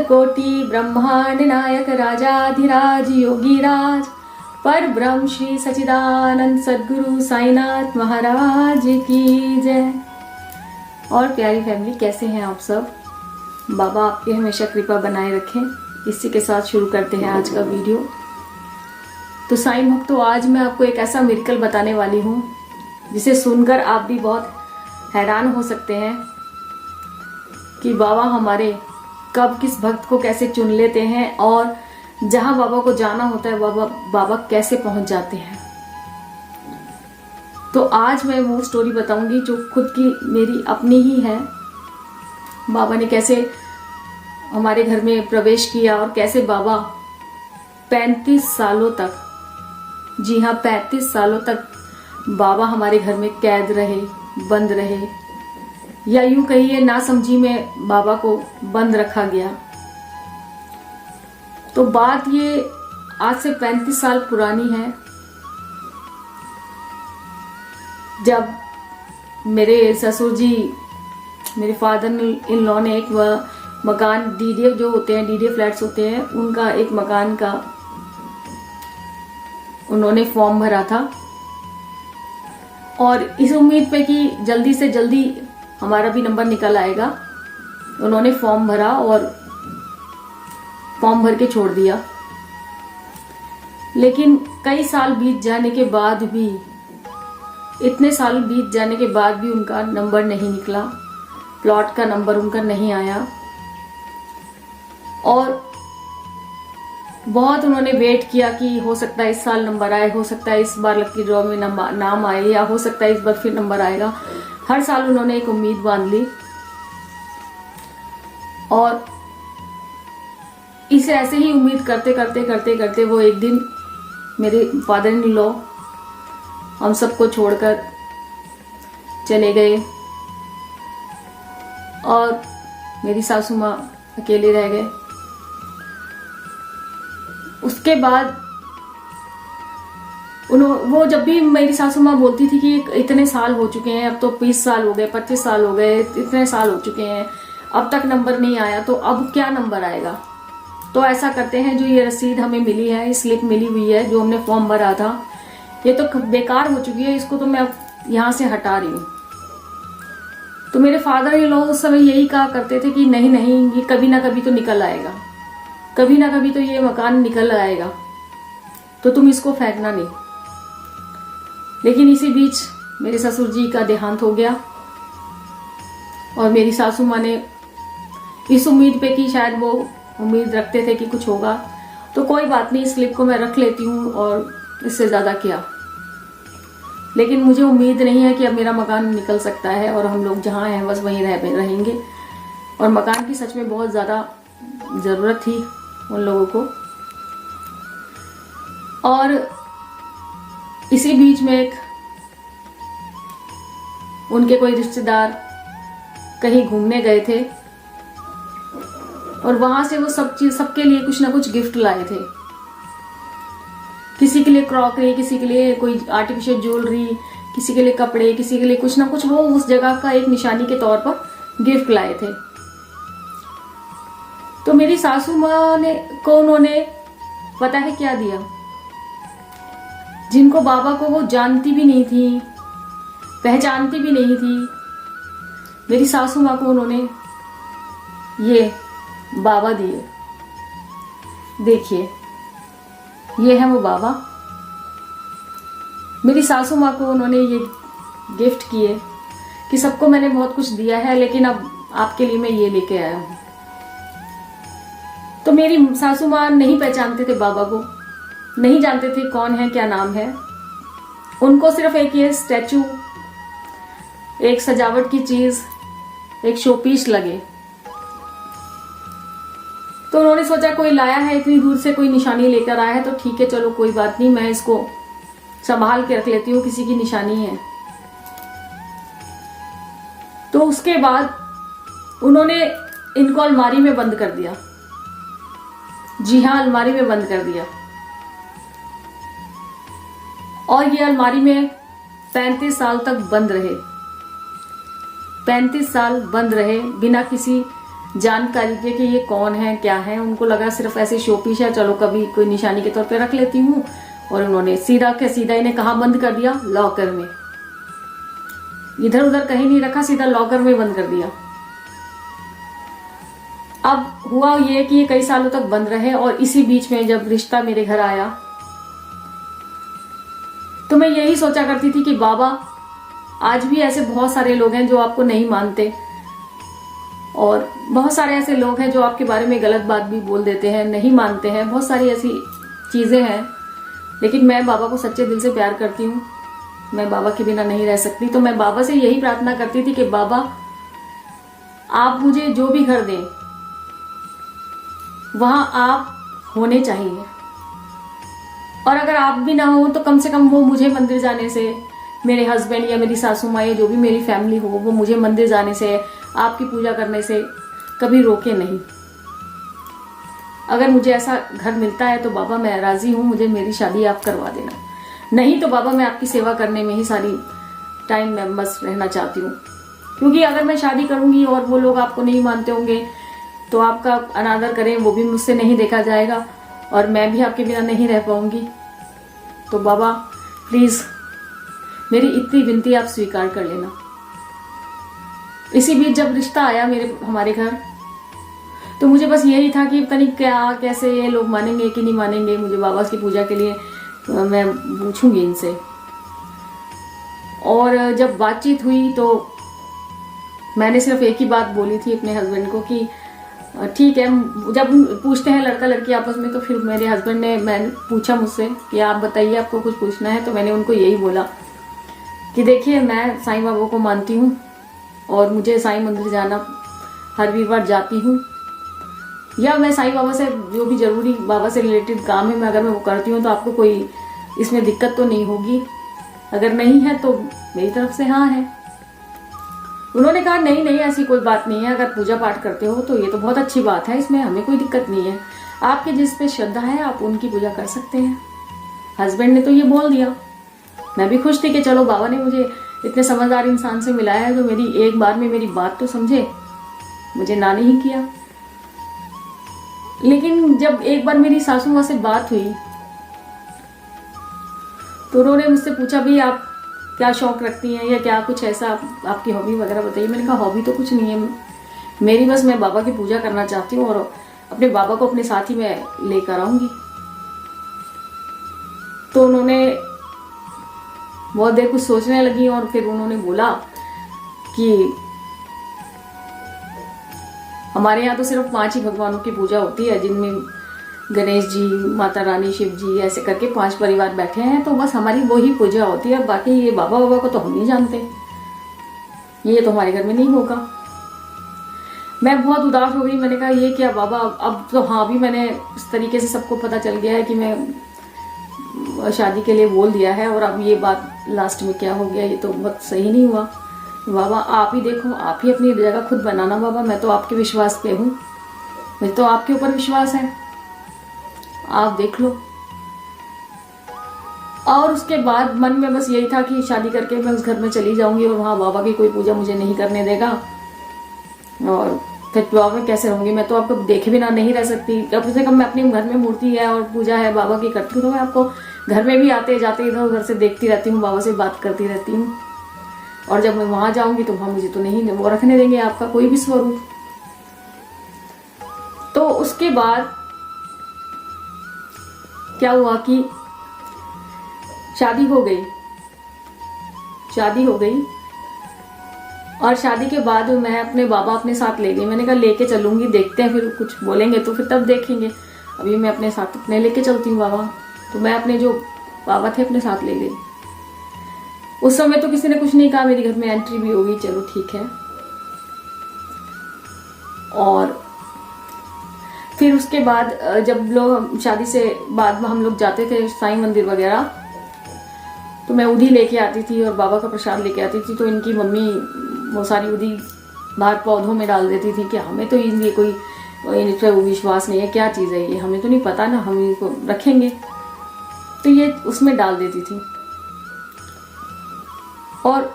कोटि ब्रह्मांड नायक राजाधिराज योगीराज पर ब्रह्म श्री सच्चिदानंद सद्गुरु साईनाथ महाराज की जय। और प्यारी फैमिली, कैसे हैं आप सब? बाबा आपकी हमेशा कृपा बनाए रखें। इसी के साथ शुरू करते हैं आज का वीडियो। तो साईं भक्तों, आज मैं आपको एक ऐसा मिरेकल बताने वाली हूँ जिसे सुनकर आप भी बहुत हैरान हो सकते हैं कि बाबा हमारे कब किस भक्त को कैसे चुन लेते हैं और जहां बाबा को जाना होता है बाबा कैसे पहुंच जाते हैं। तो आज मैं वो स्टोरी बताऊंगी जो खुद की मेरी अपनी ही है। बाबा ने कैसे हमारे घर में प्रवेश किया और कैसे बाबा 35 सालों तक, जी हाँ 35 सालों तक बाबा हमारे घर में कैद रहे, बंद रहे, या यूं कहिए नासमझी में बाबा को बंद रखा गया। तो बात ये आज से 35 साल पुरानी है, जब मेरे ससुर जी, मेरे फादर इन लॉ ने एक मकान, डीडीए जो होते हैं, डीडीए फ्लैट्स होते हैं, उनका एक मकान का उन्होंने फॉर्म भरा था और इस उम्मीद पे कि जल्दी से जल्दी हमारा भी नंबर निकल आएगा। उन्होंने फॉर्म भरा और फॉर्म भर के छोड़ दिया। लेकिन कई साल बीत जाने के बाद भी, इतने साल बीत जाने के बाद भी उनका नंबर नहीं निकला, प्लॉट का नंबर उनका नहीं आया। और बहुत उन्होंने वेट किया कि हो सकता है इस साल नंबर आए, हो सकता है इस बार लकी ड्रॉ में नाम आए, या हो सकता है इस बार फिर नंबर आएगा। हर साल उन्होंने एक उम्मीद बांध ली और इसे ऐसे ही उम्मीद करते करते करते करते वो एक दिन मेरे फादर इन लॉ हम सबको छोड़कर चले गए और मेरी सासू माँ अकेले रह गए। उसके बाद वो जब भी मेरी सासू माँ बोलती थी कि इतने साल हो चुके हैं, अब तो 20 साल हो गए, 25 साल हो गए, इतने साल हो चुके हैं, अब तक नंबर नहीं आया, तो अब क्या नंबर आएगा? तो ऐसा करते हैं, जो ये रसीद हमें मिली है, स्लिप मिली हुई है, जो हमने फॉर्म भरा था, ये तो बेकार हो चुकी है, इसको तो मैं अब यहाँ से हटा रही हूँ। तो मेरे फादर इन लॉ उस समय यही कहा करते थे कि नहीं नहीं, ये कभी ना कभी तो निकल आएगा, कभी ना कभी तो ये मकान निकल आएगा, तो तुम इसको फेंकना नहीं। लेकिन इसी बीच मेरे ससुर जी का देहांत हो गया और मेरी सासू माँ ने इस उम्मीद पे कि शायद वो उम्मीद रखते थे कि कुछ होगा, तो कोई बात नहीं, स्लिप को मैं रख लेती हूँ और इससे ज्यादा क्या। लेकिन मुझे उम्मीद नहीं है कि अब मेरा मकान निकल सकता है और हम लोग जहाँ हैं बस वहीं रहेंगे। और मकान की सच में बहुत ज्यादा जरूरत थी उन लोगों को। और इसी बीच में एक उनके कोई रिश्तेदार कहीं घूमने गए थे और वहां से वो सबके लिए कुछ ना कुछ गिफ्ट लाए थे। किसी के लिए क्रॉकरी, किसी के लिए कोई आर्टिफिशियल ज्वेलरी, किसी के लिए कपड़े, किसी के लिए कुछ ना कुछ, वो उस जगह का एक निशानी के तौर पर गिफ्ट लाए थे। तो मेरी सासू माँ को उन्होंने पता है क्या दिया? जिनको बाबा को वो जानती भी नहीं थी, पहचानती भी नहीं थी, मेरी सासू माँ को उन्होंने ये बाबा दिए। देखिए, ये है वो बाबा। मेरी सासू माँ को उन्होंने ये गिफ्ट किए कि सबको मैंने बहुत कुछ दिया है, लेकिन अब आपके लिए मैं ये लेके आया हूं। तो मेरी सासू माँ नहीं पहचानते थे बाबा को, नहीं जानते थे कौन है, क्या नाम है। उनको सिर्फ एक ये स्टैचू, एक सजावट की चीज, एक शोपीस लगे। तो उन्होंने सोचा कोई लाया है इतनी दूर से, कोई निशानी लेकर आया है, तो ठीक है, चलो कोई बात नहीं, मैं इसको संभाल के रख लेती हूँ, किसी की निशानी है। तो उसके बाद उन्होंने इनको अलमारी में बंद कर दिया। जी हाँ, अलमारी में बंद कर दिया। और ये अलमारी में 35 साल तक बंद रहे। 35 साल बंद रहे बिना किसी जानकारी दी कि ये कौन है क्या है। उनको लगा सिर्फ ऐसे शोपीस है, चलो कभी कोई निशानी के तौर पे रख लेती हूँ। और उन्होंने सीधा के सीधा इन्हें कहाँ बंद कर दिया, लॉकर में। इधर उधर कहीं नहीं रखा, सीधा लॉकर में बंद कर दिया। अब हुआ ये कि ये कई सालों तक बंद रहे, और इसी बीच में जब रिश्ता मेरे घर आया तो मैं यही सोचा करती थी कि बाबा, आज भी ऐसे बहुत सारे लोग हैं जो आपको नहीं मानते, और बहुत सारे ऐसे लोग हैं जो आपके बारे में गलत बात भी बोल देते हैं, नहीं मानते हैं, बहुत सारी ऐसी चीजें हैं। लेकिन मैं बाबा को सच्चे दिल से प्यार करती हूँ, मैं बाबा के बिना नहीं रह सकती। तो मैं बाबा से यही प्रार्थना करती थी कि बाबा, आप मुझे जो भी घर दें वहां आप होने चाहिए, और अगर आप भी ना हो तो कम से कम वो मुझे मंदिर जाने से, मेरे हस्बैंड या मेरी सासू माँ या जो भी मेरी फैमिली हो, वो मुझे मंदिर जाने से, आपकी पूजा करने से कभी रोके नहीं। अगर मुझे ऐसा घर मिलता है तो बाबा मैं राजी हूँ, मुझे मेरी शादी आप करवा देना। नहीं तो बाबा मैं आपकी सेवा करने में ही सारी टाइम में बस रहना चाहती हूँ। क्योंकि अगर मैं शादी करूंगी और वो लोग आपको नहीं मानते होंगे तो आपका अनादर करें वो भी मुझसे नहीं देखा जाएगा, और मैं भी आपके बिना नहीं रह पाऊंगी। तो बाबा प्लीज मेरी इतनी विनती आप स्वीकार कर लेना। इसी बीच जब रिश्ता आया हमारे घर, तो मुझे बस यही था कि पता नहीं क्या कैसे ये लोग मानेंगे कि नहीं मानेंगे। मुझे बाबा की पूजा के लिए मैं पूछूंगी इनसे। और जब बातचीत हुई तो मैंने सिर्फ एक ही बात बोली थी अपने हस्बैंड को कि ठीक है। जब पूछते हैं लड़का लड़की आपस में, तो फिर मेरे हस्बैंड ने मैंने पूछा मुझसे कि आप बताइए आपको कुछ पूछना है। तो मैंने उनको यही बोला कि देखिए, मैं साईं बाबा को मानती हूँ और मुझे साईं मंदिर जाना हर वीरवार जाती हूँ, या मैं साईं बाबा से जो भी जरूरी बाबा से रिलेटेड काम है मैं अगर मैं वो करती हूँ तो आपको कोई इसमें दिक्कत तो नहीं होगी। अगर नहीं है तो मेरी तरफ से हाँ है। उन्होंने कहा नहीं नहीं ऐसी कोई बात नहीं है, अगर पूजा पाठ करते हो तो ये तो बहुत अच्छी बात है, इसमें हमें कोई दिक्कत नहीं है, आपके जिस पे श्रद्धा है आप उनकी पूजा कर सकते हैं। हस्बैंड ने तो ये बोल दिया। मैं भी खुश थी कि चलो बाबा ने मुझे इतने समझदार इंसान से मिलाया है जो मेरी एक बार में मेरी बात तो समझे, मुझे ना नहीं किया। लेकिन जब एक बार मेरी सासू माँ से बात हुई तो उन्होंने मुझसे पूछा भी आप क्या शौक रखती हैं या क्या कुछ ऐसा आपकी हॉबी वगैरह बताइए। मैंने कहा हॉबी तो कुछ नहीं है मेरी, बस मैं बाबा की पूजा करना चाहती हूँ और अपने बाबा को अपने साथ ही मैं लेकर आऊंगी। तो उन्होंने बहुत देर कुछ सोचने लगी और फिर उन्होंने बोला कि हमारे यहाँ तो सिर्फ 5 ही भगवानों की पूजा होती है, जिनमें गणेश जी, माता रानी, शिव जी, ऐसे करके 5 परिवार बैठे हैं, तो बस हमारी वही पूजा होती है। बाकी ये बाबा बाबा को तो हम नहीं जानते, ये तो हमारे घर में नहीं होगा। मैं बहुत उदास हो गई। मैंने कहा ये क्या बाबा, अब तो हाँ भी मैंने इस तरीके से सबको पता चल गया है कि मैं शादी के लिए बोल दिया है, और अब ये बात लास्ट में क्या हो गया, ये तो बहुत सही नहीं हुआ। बाबा आप ही देखो, आप ही अपनी जगह खुद बनाना बाबा, मैं तो आपके विश्वास पे हूँ, मुझे तो आपके ऊपर विश्वास है, आप देख लो। और उसके बाद मन में बस यही था कि शादी करके मैं उस घर में चली जाऊंगी और वहां बाबा की कोई पूजा मुझे नहीं करने देगा, और फिर बाबा में कैसे रहूंगी, मैं तो आपको देखे बिना नहीं रह सकती। कम से कम मैं अपने घर में मूर्ति है और पूजा है बाबा की करती हूँ, तो मैं आपको घर में भी आते जाते इधर उधर से देखती रहती हूँ, बाबा से बात करती रहती हूँ। और जब मैं वहां जाऊंगी तो वहां मुझे तो नहीं वो रखने देंगे आपका कोई भी स्वरूप। तो उसके बाद क्या हुआ कि शादी हो गई और शादी के बाद मैं अपने बाबा अपने साथ ले गई। मैंने कहा लेके चलूंगी, देखते हैं फिर कुछ बोलेंगे तो फिर तब देखेंगे, अभी मैं अपने साथ अपने लेके चलती हूँ बाबा। तो मैं अपने जो बाबा थे अपने साथ ले गई। उस समय तो किसी ने कुछ नहीं कहा, मेरे घर में एंट्री भी होगी, चलो ठीक है। और फिर उसके बाद जब लोग शादी से बाद में हम लोग जाते थे साईं मंदिर वगैरह, तो मैं उधी लेके आती थी और बाबा का प्रसाद लेके आती थी। तो इनकी मम्मी वो सारी उधी बाहर पौधों में डाल देती थी कि हमें तो ये कोई इन पर विश्वास नहीं है, क्या चीज़ है ये, हमें तो नहीं पता ना, हम इनको रखेंगे, तो ये उसमें डाल देती थी। और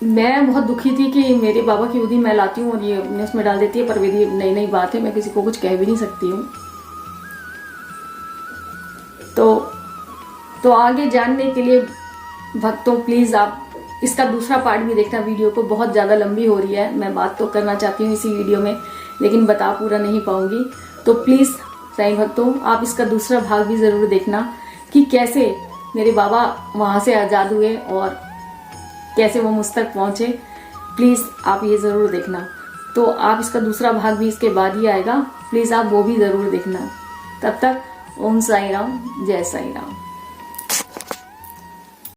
मैं बहुत दुखी थी कि मेरे बाबा की विधि मैं लाती हूँ और ये नेस में डाल देती है, पर विधि नई नई बात है, मैं किसी को कुछ कह भी नहीं सकती हूँ। तो आगे जानने के लिए भक्तों प्लीज आप इसका दूसरा पार्ट भी देखना। वीडियो को बहुत ज़्यादा लंबी हो रही है, मैं बात तो करना चाहती हूँ इसी वीडियो में, लेकिन बता पूरा नहीं पाऊंगी। तो प्लीज़ साईं भक्तों आप इसका दूसरा भाग भी ज़रूर देखना कि कैसे मेरे बाबा वहाँ से आज़ाद हुए और कैसे वो मुझ तक पहुँचे। प्लीज़ आप ये ज़रूर देखना। तो आप इसका दूसरा भाग भी इसके बाद ही आएगा, प्लीज़ आप वो भी ज़रूर देखना। तब तक ओम साई राम, जय साई राम।